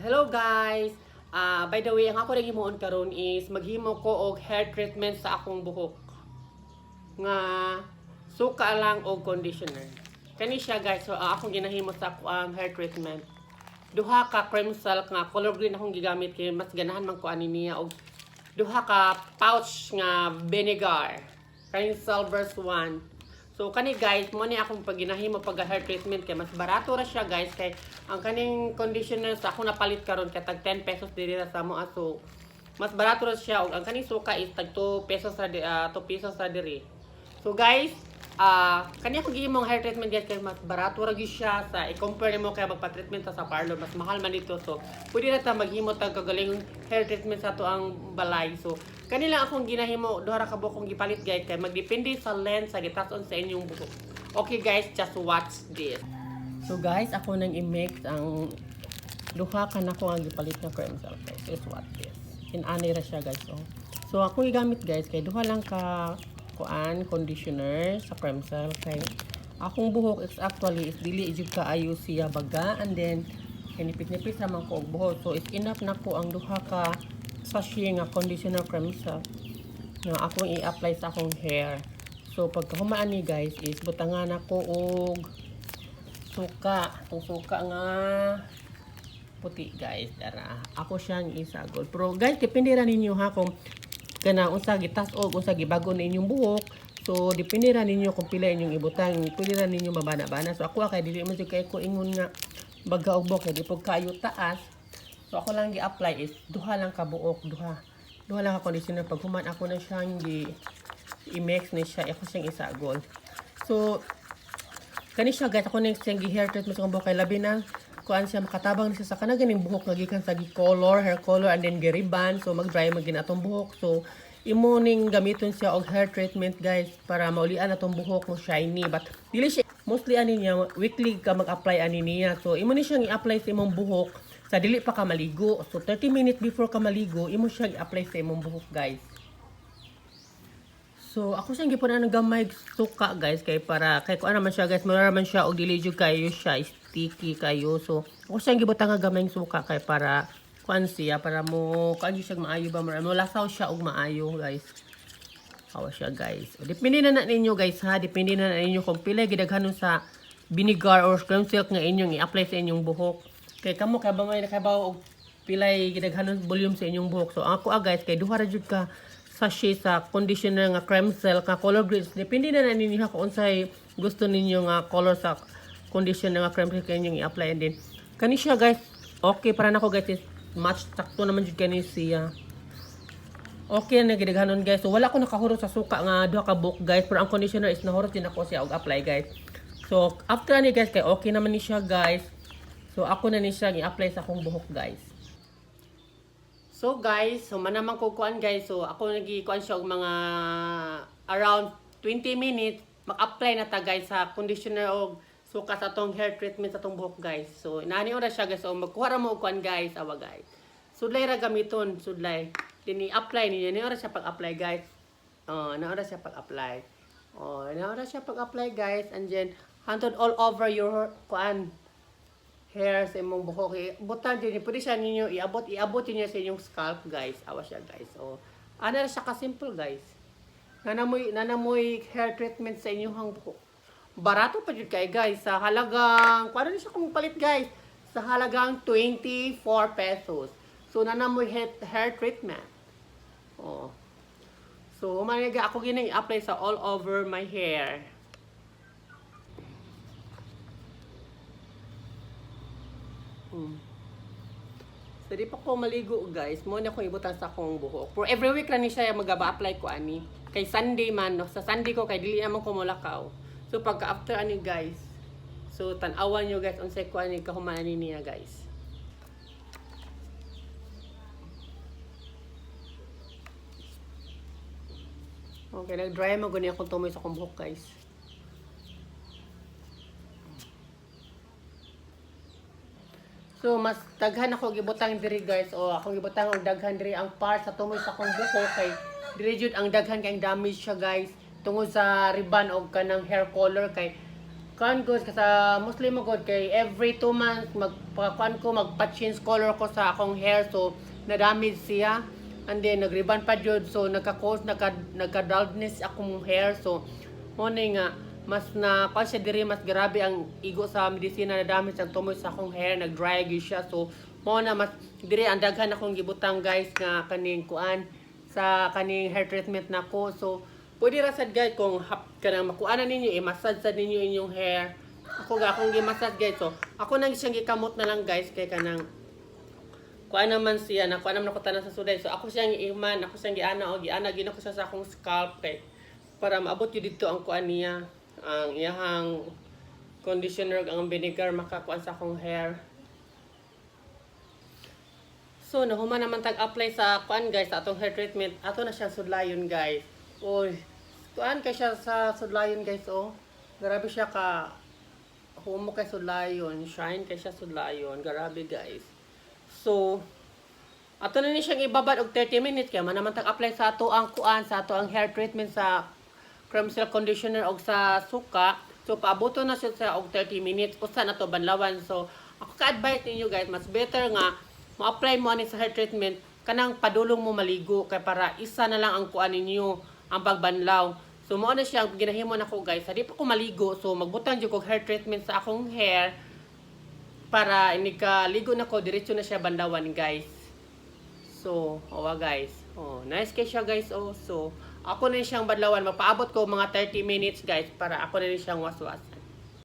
Hello guys! By the way, ang ako nang himuon karon is maghimo ko og hair treatment sa akong buhok. Nga suka lang og conditioner. Kani siya guys, so akong ginahimo sa akong hair treatment. Duha ka cream silk nga color green akong gigamit kay mas ganahan man ko ani niya og duha ka pouch nga vinegar. Kani silver swan. So kani guys, mo ni akong paginahimo pag hair treatment kay mas barato ra siya guys kay ang kaning conditioner sa ako napalit karon kay tag 10 pesos diri ra sa mo aso. Mas barato ra siya og ang kaning suka is tag 2 pesos sa 2 pesos sa diri. So guys, kani ako gihimong hair treatment guys kay mas barato ra gyud siya sa i-compare nimo kay magpa-treatment sa parlor mas mahal man dito. So pwede na ta maghimo tag kagaling hair treatment sa to ang balay. So kani lang akong ginahimo duha ra ka buhok kong gipalit guys kay magdepende sa length sa gitas-on sa inyong buhok. Okay guys, just watch this. So guys, ako nang i-mix ang duha ka nako ang gipalit na cream silk guys. Is what this. Inani ra siya guys. So ako igamit guys kay duha lang ka conditioner sa cream silk kay akong buhok is actually is dili jud ka ayo siya baga and then nipit-nipit sa man ko og buhok. So is enough na ko ang duha ka sachet nga conditioner cream silk nga akong i-apply sa akong hair. So pagka humaan ni guys is butangan ako og suka. Itong suka nga puti guys. Dara. Ako siyang isagol. Pero guys, depende ra ninyo ha kung kana unsa gitas og unsa gibago na inyong buhok. So depende ra ninyo kung pila inyong ibutang. Pwede ra ninyo mabana-bana. So ako kay dili man jud kay ko ingon nga baga og buhok kay di pag kayo taas. So ako lang gi-apply is duha lang ka buok, duha lang ka conditioner. Pag human ako na siyang i-mix ni siya, ako siyang isagol. So kani siya guys, ako nang siyang gi-hair treatment sa buhok kay labi na kuan siya makatabang ni siya sa kanang ganing buhok nga gikan sa gi-color, hair color and then gi-ribbon. So mag-dry magin atong buhok. So imo ning gamiton siya og hair treatment guys para maulian atong buhok mo shiny. But dili siya mostly ani niya weekly ka mag-apply ani niya. So imo ni siyang i-apply sa imong buhok sa dili pa ka maligo. So 30 minutes before ka maligo, imo siyang i-apply sa imong buhok guys. So ako siyang gipunan ng gamay suka guys kay para kay kuan naman siya guys, mara man siya og dili jud kayo siya sticky kayo. So ako siyang gibutang nga gamay suka kay para kuan siya para mo kuan siya maayo ba mo lasaw siya og maayo guys. Awa siya guys. O, depende na ninyo guys ha, depende na ninyo kung pila gidaghanon sa vinegar or cream silk nga inyong i-apply sa inyong buhok. Kay kamo kay ba may nakabaw og pilay gidaghanon volume sa inyong buhok. So ako guys kay duha ra jud ka sachet sa conditioner nga cream silk nga color green. Depende na ninyo kung unsay gusto ninyo nga color sa conditioner nga cream silk inyong i-apply. And then kani siya guys, okay para nako guys is match sakto naman jud kani siya. Okay na gidaghanon guys. So wala ko nakahurot sa suka nga duha ka buhok guys, pero ang conditioner is nahurot din ako siya og apply guys. So after ni guys kay okay naman ni siya guys. So ako na ni siya i-apply sa akong buhok guys. So guys, so manamang ko kuan guys. So ako nagikuan siya og mga around 20 minutes mag-apply na ta guys sa conditioner og suka sa tong hair treatment sa tong buhok guys. So inani ora siya guys. So magkuha ra mo og kuan guys, awa guys. Sudlay ra gamiton, sudlay. Dini apply niya ni ora siya pag-apply guys. Na ora siya pag-apply. Na ora siya pag-apply guys, and then hantod all over your kuan hair sa imong buhok. Butang din, pwede siya ninyo iabot niyo sa inyong scalp guys. Awa siya guys. Ana ra siya ka simple guys. Nanamoy hair treatment sa inyong buhok. Barato pa jud kay guys sa halagang kuan na siya kung palit guys sa halagang 24 pesos. So nanamoy hair treatment. So humanaga ako ginang i-apply sa all over my hair. So di pa ko maligo guys, mo na ko ibutang sa akong buhok. For every week ra ni siya magaba-apply ko ani. Kay Sunday man, no? Sa Sunday ko kay dili naman ko mulakaw. So pagka after ani guys, so tan-awan nyo guys unsay ko ani kahuman ani niya guys. Okay, nag-dry mo gani akong tumoy sa akong buhok guys. So mas daghan ako gibutang diri guys, o akong gibutang og daghan diri ang part sa tumoy sa akong buhok kay diri jud ang daghan kay damage siya guys tungod sa ribbon og kanang hair color kay Kan gud sa Muslim mo gud kay every 2 months magpa-change color ko sa akong hair, so na-damage siya. And then nag-rebond pa jud, so nagka-cause nagka-dullness akong hair, so mo nga mas na siya diri, mas grabe ang igo sa medisina, na damage ang tumoy sa akong hair, nag-dry gyud siya. So mo na mas diri ang daghan akong gibutang guys nga kaning kuan sa kaning hair treatment nako. So pwede ra sad guys kung kanang makuanan ninyo, i-massage sad ninyo inyong hair. Akong gi-massage guys, so ako nang siyang gikamot na lang guys kay kanang kuan naman siya, nakuha naman ako tanan sa suday. So ako siyang iiman, ako siyang giana ko siya sa akong scalp kay para maabot yun dito ang kuan niya, ang iyahang conditioner, ang vinegar makakuan sa akong hair. So nahuman naman tag-apply sa kuan guys, sa atong hair treatment. Ato na siya sudlayon guys. Oy, kuan kay siya sa sudlayon guys, oh. Grabe siya ka humo kay sudlayon, shine kay siya sudlayon. Grabe guys. So ato na ni siyang ibabad og 30 minutes kay man naman tag-apply sa ato ang kuan, sa ato ang hair treatment sa cream silk conditioner og sa suka. So paaboto na siya sa og 30 minutes usa na to banlawan. So ako ka-advise ninyo guys, mas better nga ma-apply mo ani sa hair treatment kanang padulong mo maligo, kay para isa na lang ang kuan ninyo ang pagbanlaw. So mo na siya ginahimo nako guys, di pa ko maligo, so magbutang jud ko hair treatment sa akong hair para ini ka ligo na ko diretso na siya bandawan guys. So owa guys, oh nice kay siya guys. Oh so ako na siyang banlawan, magpaabot ko mga 30 minutes guys para ako na siyang waswas.